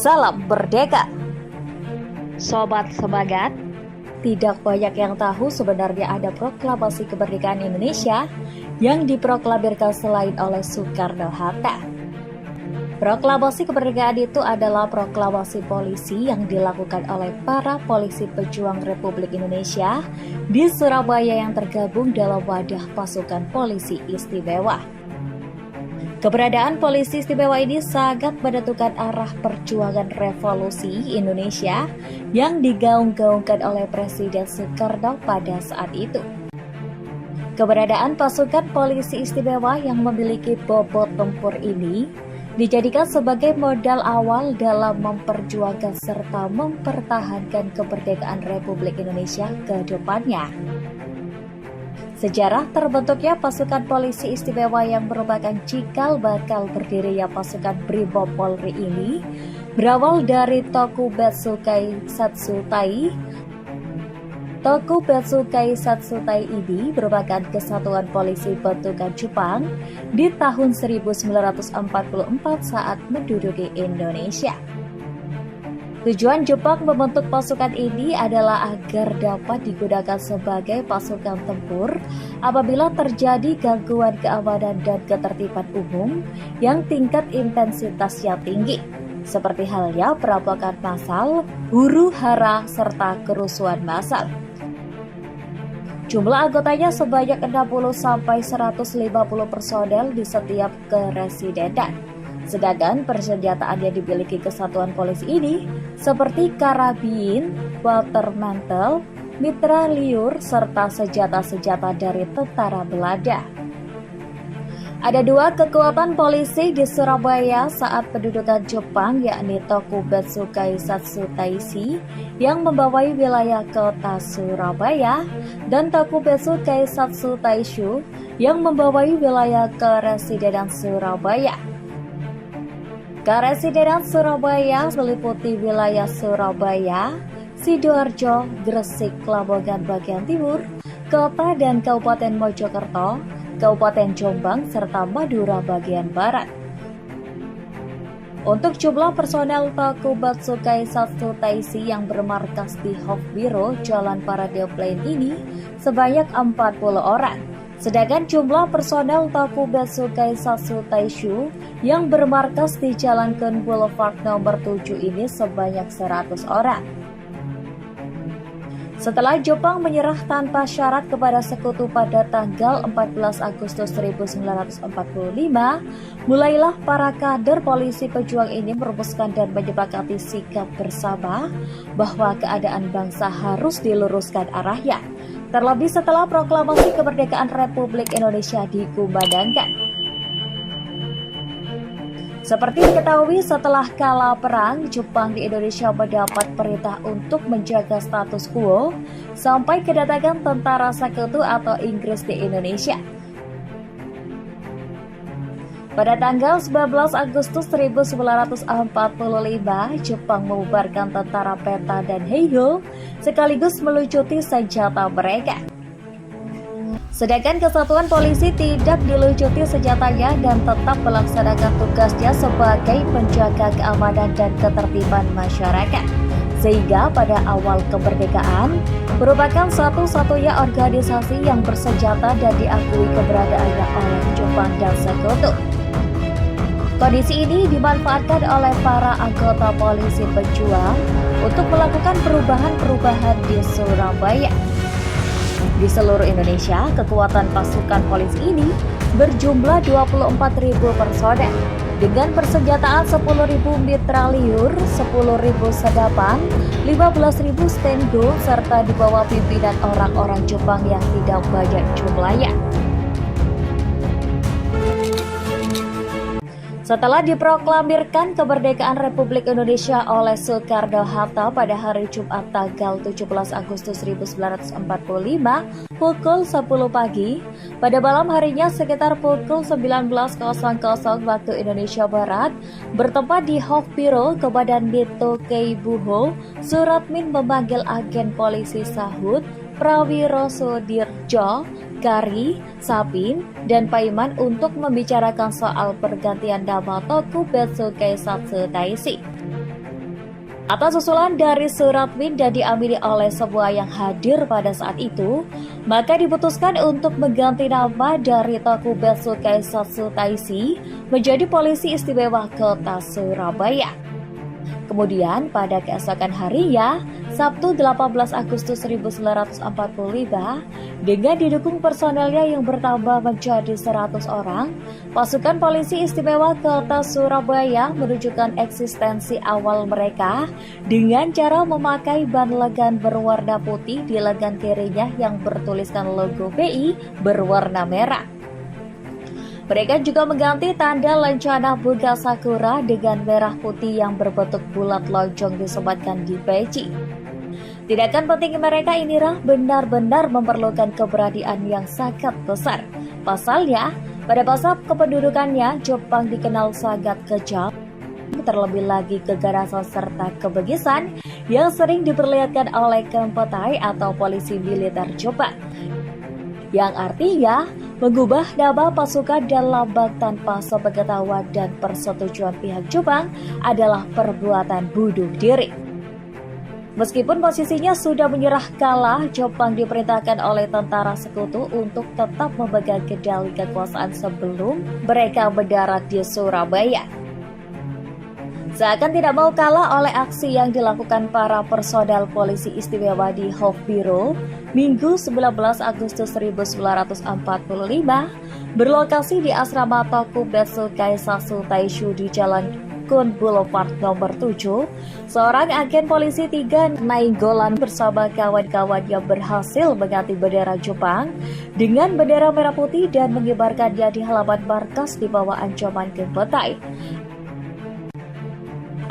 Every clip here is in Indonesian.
Salam Merdeka. Sobat Sebagat, tidak banyak yang tahu sebenarnya ada proklamasi kemerdekaan Indonesia yang diproklamirkan selain oleh Soekarno-Hatta. Proklamasi kemerdekaan itu adalah proklamasi polisi yang dilakukan oleh para polisi pejuang Republik Indonesia di Surabaya yang tergabung dalam wadah pasukan polisi istimewa. Keberadaan polisi istimewa ini sangat menentukan arah perjuangan revolusi Indonesia yang digaung-gaungkan oleh Presiden Soekarno pada saat itu. Keberadaan pasukan polisi istimewa yang memiliki bobot tempur ini dijadikan sebagai modal awal dalam memperjuangkan serta mempertahankan kemerdekaan Republik Indonesia ke depannya. Sejarah terbentuknya pasukan polisi istimewa yang merupakan cikal bakal berdirinya pasukan Brimob Polri ini berawal dari Tokubetsu Kaisatsutai. Tokubetsu Kaisatsutai ini merupakan kesatuan polisi bentukan Jepang di tahun 1944 saat menduduki Indonesia. Tujuan Jepang membentuk pasukan ini adalah agar dapat digunakan sebagai pasukan tempur apabila terjadi gangguan keamanan dan ketertiban umum yang tingkat intensitasnya tinggi, seperti halnya perampokan massal, huru-hara, serta kerusuhan massal. Jumlah anggotanya sebanyak 60-150 personel di setiap keresidenan. Sedangkan persenjataan yang dimiliki kesatuan polisi ini seperti karabin, watermantel, mitrailleur, serta senjata-senjata dari tentara Belanda. Ada dua kekuatan polisi di Surabaya saat pendudukan Jepang, yakni Tokubetsu Kaisatsutai yang membawai wilayah kota Surabaya dan Tokubetsu Kaisatsutai yang membawai wilayah keresidenan Surabaya. Keresidenan Surabaya meliputi wilayah Surabaya, Sidoarjo, Gresik, Lamongan bagian timur, Kota dan Kabupaten Mojokerto, Kabupaten Jombang, serta Madura bagian barat. Untuk jumlah personel Tokubetsu Kaisatsutai yang bermarkas di Hofbiro Jalan Parade Plain ini sebanyak 40 orang. Sedangkan jumlah personel Tokubetsu Kaisatsutai yang bermarkas di Jalan Ken Boulevard nomor 7 ini sebanyak 100 orang. Setelah Jepang menyerah tanpa syarat kepada sekutu pada tanggal 14 Agustus 1945, mulailah para kader polisi pejuang ini merumuskan dan menyepakati sikap bersama bahwa keadaan bangsa harus diluruskan arahnya. Terlebih setelah proklamasi kemerdekaan Republik Indonesia dikumandangkan. Seperti diketahui, setelah kalah perang, Jepang di Indonesia mendapat perintah untuk menjaga status quo sampai kedatangan tentara sekutu atau Inggris di Indonesia. Pada tanggal 19 Agustus 1945, Jepang membubarkan tentara Peta dan Heiho sekaligus melucuti senjata mereka. Sedangkan kesatuan polisi tidak dilucuti senjatanya dan tetap melaksanakan tugasnya sebagai penjaga keamanan dan ketertiban masyarakat. Sehingga pada awal kemerdekaan merupakan satu-satunya organisasi yang bersenjata dan diakui keberadaannya oleh Jepang dan sekutu. Kondisi ini dimanfaatkan oleh para anggota polisi pejuang untuk melakukan perubahan-perubahan di Surabaya. Di seluruh Indonesia, kekuatan pasukan polisi ini berjumlah 24.000 personel dengan persenjataan 10.000 mitrailleur, 10.000 sedapan, 15.000 stendo, serta di bawah pimpinan orang-orang Jepang yang tidak banyak jumlahnya. Setelah diproklamirkan kemerdekaan Republik Indonesia oleh Soekarno-Hatta pada hari Jumat tanggal 17 Agustus 1945 pukul 10 pagi, pada malam harinya sekitar pukul 19.00 waktu Indonesia Barat, bertempat di Hofbiro, Komandan Nito Keibuho, Suratmin memanggil agen polisi Sahut, Prawiro Sudirjo, Kari, Sapin, dan Paiman untuk membicarakan soal pergantian nama Tokubetsu Kaisatsutai. Atas usulan dari Suratmin dan diamini oleh semua yang hadir pada saat itu, maka diputuskan untuk mengganti nama dari Taqubet Sukaisatsu Taisi menjadi Polisi Istimewa Kota Surabaya. Kemudian pada keesokan harinya, Sabtu 18 Agustus 1945, dengan didukung personelnya yang bertambah menjadi 100 orang, pasukan Polisi Istimewa Kota Surabaya menunjukkan eksistensi awal mereka dengan cara memakai ban lengan berwarna putih di lengan kirinya yang bertuliskan logo BI berwarna merah. Mereka juga mengganti tanda lencana bunga sakura dengan merah putih yang berbentuk bulat lonjong disematkan di peci. Tindakan penting mereka inilah benar-benar memerlukan keberanian yang sangat besar. Pasalnya, pada masa kependudukannya, Jepang dikenal sangat kejam, terlebih lagi keganasan serta kebegisan yang sering diperlihatkan oleh Kempeitai atau polisi militer Jepang, yang artinya mengubah nama pasukan dan lambang tanpa sepengetahuan dan persetujuan pihak Jepang adalah perbuatan bunuh diri. Meskipun posisinya sudah menyerah kalah, Jepang diperintahkan oleh tentara sekutu untuk tetap memegang kendali kekuasaan sebelum mereka mendarat di Surabaya. Seakan tidak mau kalah oleh aksi yang dilakukan para personel polisi istimewa di Hofbiro, Minggu 19 Agustus 1945, berlokasi di asrama Taqubet Sukaisatsu Taishu di Jalan Kun Boulevard nomor 7, seorang agen polisi 3 Nainggolan bersama kawan-kawan yang berhasil mengganti bendera Jepang dengan bendera merah putih dan mengibarkannya di halaman markas di bawah ancaman Kempeitai.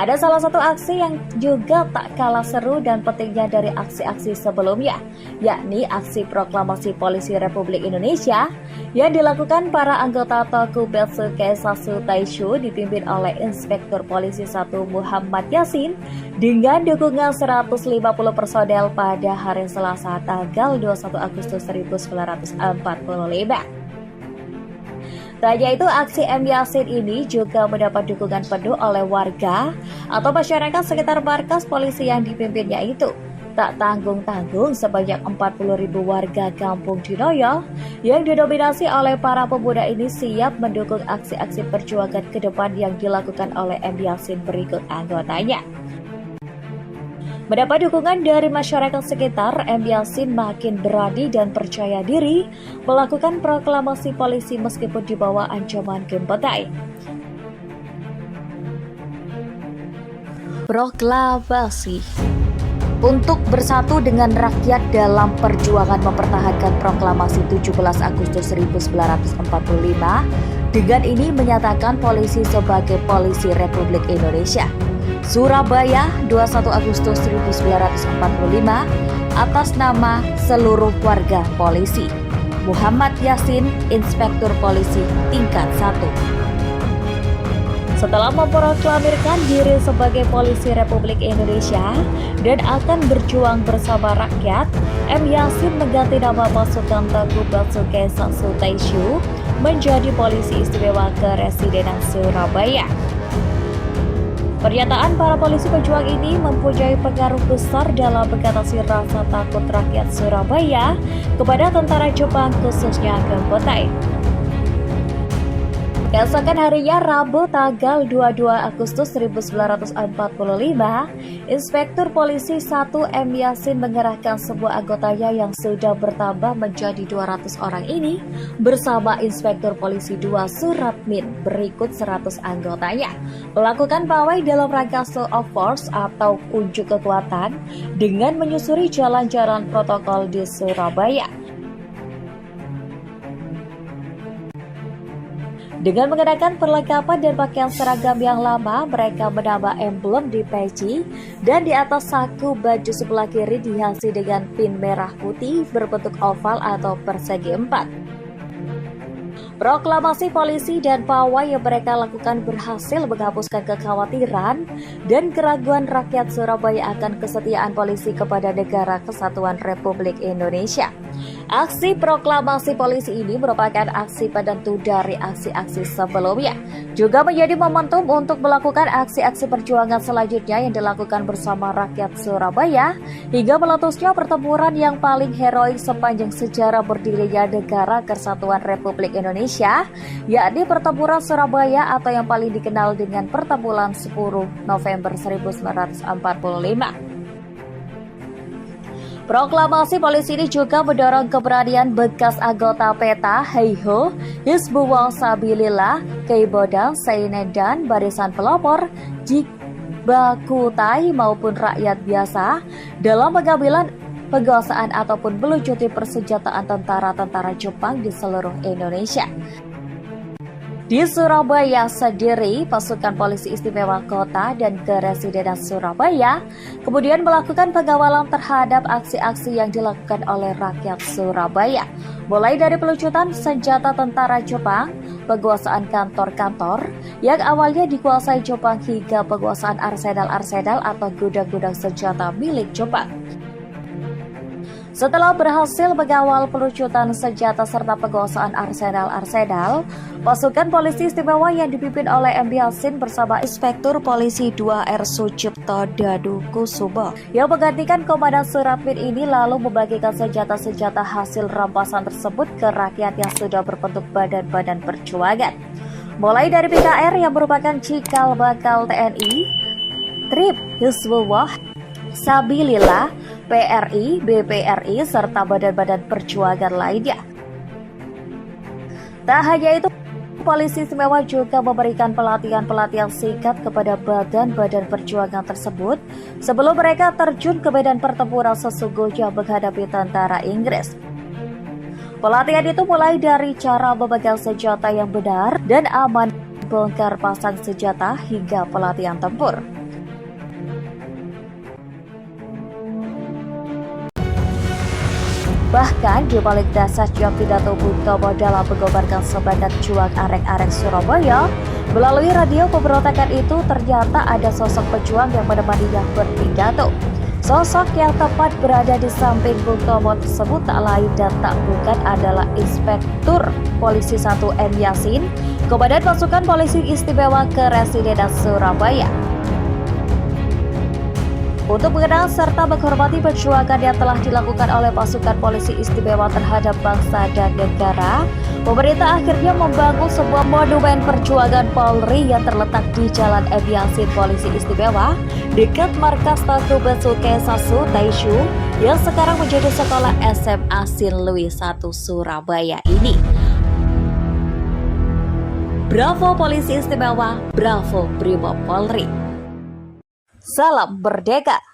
Ada salah satu aksi yang juga tak kalah seru dan pentingnya dari aksi-aksi sebelumnya, yakni aksi proklamasi Polisi Republik Indonesia yang dilakukan para anggota Taqubet Sukaisatsu Taishu dipimpin oleh Inspektur Polisi 1 Muhammad Yasin dengan dukungan 150 personel pada hari Selasa tanggal 21 Agustus 1945. Tak hanya itu, aksi M. Yasin ini juga mendapat dukungan penuh oleh warga atau masyarakat sekitar markas polisi yang dipimpinnya itu. Tak tanggung-tanggung sebanyak 40.000 warga kampung Dinoyo yang didominasi oleh para pemuda ini siap mendukung aksi-aksi perjuangan ke depan yang dilakukan oleh M. Yasin berikut anggotanya. Mendapat dukungan dari masyarakat sekitar, M. Yasin makin berani dan percaya diri melakukan proklamasi polisi meskipun di bawah ancaman Kempeitai. Proklamasi untuk bersatu dengan rakyat dalam perjuangan mempertahankan proklamasi 17 Agustus 1945. Dengan ini menyatakan polisi sebagai Polisi Republik Indonesia. Surabaya, 21 Agustus 1945, atas nama seluruh warga polisi. Muhammad Yasin, Inspektur Polisi Tingkat 1. Setelah memproklamirkan diri sebagai Polisi Republik Indonesia dan akan berjuang bersama rakyat, M. Yasin mengganti nama pasukan Taqubet Sukaisatsu Taishu menjadi Polisi Istimewa Kepresidenan Surabaya. Pernyataan para polisi pejuang ini mempunyai pengaruh besar dalam mengatasi rasa takut rakyat Surabaya kepada tentara Jepang, khususnya Kempeitai. Keesokan harinya, Rabu tanggal 22 Agustus 1945, Inspektur Polisi 1 M. Yasin mengerahkan sebuah anggotanya yang sudah bertambah menjadi 200 orang ini bersama Inspektur Polisi 2 Suratmin berikut 100 anggotanya melakukan pawai dalam rangka show of force atau unjuk kekuatan dengan menyusuri jalan-jalan protokol di Surabaya. Dengan mengenakan perlengkapan dan pakaian seragam yang lama, mereka menambah emblem di peci dan di atas saku baju sebelah kiri dihiasi dengan pin merah putih berbentuk oval atau persegi 4. Proklamasi polisi dan pawai yang mereka lakukan berhasil menghapuskan kekhawatiran dan keraguan rakyat Surabaya akan kesetiaan polisi kepada Negara Kesatuan Republik Indonesia. Aksi proklamasi polisi ini merupakan aksi penentu dari aksi-aksi sebelumnya. Juga menjadi momentum untuk melakukan aksi-aksi perjuangan selanjutnya yang dilakukan bersama rakyat Surabaya hingga meletusnya pertempuran yang paling heroik sepanjang sejarah berdirinya Negara Kesatuan Republik Indonesia, yakni Pertempuran Surabaya atau yang paling dikenal dengan Pertempuran 10 November 1945. Proklamasi polisi ini juga mendorong keberanian bekas anggota PETA, Heiho, Hizbullah Sabilillah, Keiboda, Sainedan, Barisan Pelopor, Jikbakutai maupun rakyat biasa dalam pengambilan penguasaan ataupun melucuti persenjataan tentara-tentara Jepang di seluruh Indonesia. Di Surabaya sendiri, pasukan polisi istimewa kota dan kepresidenan Surabaya kemudian melakukan pengawalan terhadap aksi-aksi yang dilakukan oleh rakyat Surabaya, mulai dari pelucutan senjata tentara Jepang, penguasaan kantor-kantor yang awalnya dikuasai Jepang hingga penguasaan arsenal-arsenal atau gudang-gudang senjata milik Jepang. Setelah berhasil mengawal pelucutan senjata serta penguasaan arsenal-arsenal, pasukan polisi istimewa yang dipimpin oleh M. Yasin bersama Inspektur Polisi 2R Sucipto Dadukusumo yang menggantikan Komandan Suratmin ini lalu membagikan senjata-senjata hasil rampasan tersebut ke rakyat yang sudah berbentuk badan-badan perjuangan. Mulai dari PKR yang merupakan cikal bakal TNI, TRIP, Hizbullah, Sabilillah, PRI, BPRI, serta badan-badan perjuangan lainnya. Tak hanya itu, polisi istimewa juga memberikan pelatihan-pelatihan singkat kepada badan-badan perjuangan tersebut sebelum mereka terjun ke medan pertempuran sesungguhnya menghadapi tentara Inggris. Pelatihan itu mulai dari cara memegang senjata yang benar dan aman, bongkar pasang senjata, hingga pelatihan tempur. Bahkan di balik dahsyatnya pidato Bung Tomo dalam mengobarkan semangat juang arek-arek Surabaya, melalui radio pemberontakan itu ternyata ada sosok pejuang yang menemaninya berpidato. Sosok yang tepat berada di samping Bung Tomo tersebut tak lain dan tak bukan adalah Inspektur Polisi 1 M. Yasin, Komandan Pasukan Polisi Istimewa Kepresidenan Surabaya. Untuk mengenal serta menghormati perjuangan yang telah dilakukan oleh pasukan polisi istimewa terhadap bangsa dan negara, pemerintah akhirnya membangun sebuah monumen perjuangan Polri yang terletak di Jalan M. Yasin Polisi Istimewa dekat markas Tangkuban Sasu Taishu yang sekarang menjadi sekolah SMA Sin Louis 1 Surabaya ini. Bravo Polisi Istimewa, bravo Brimob Polri. Salam Merdeka!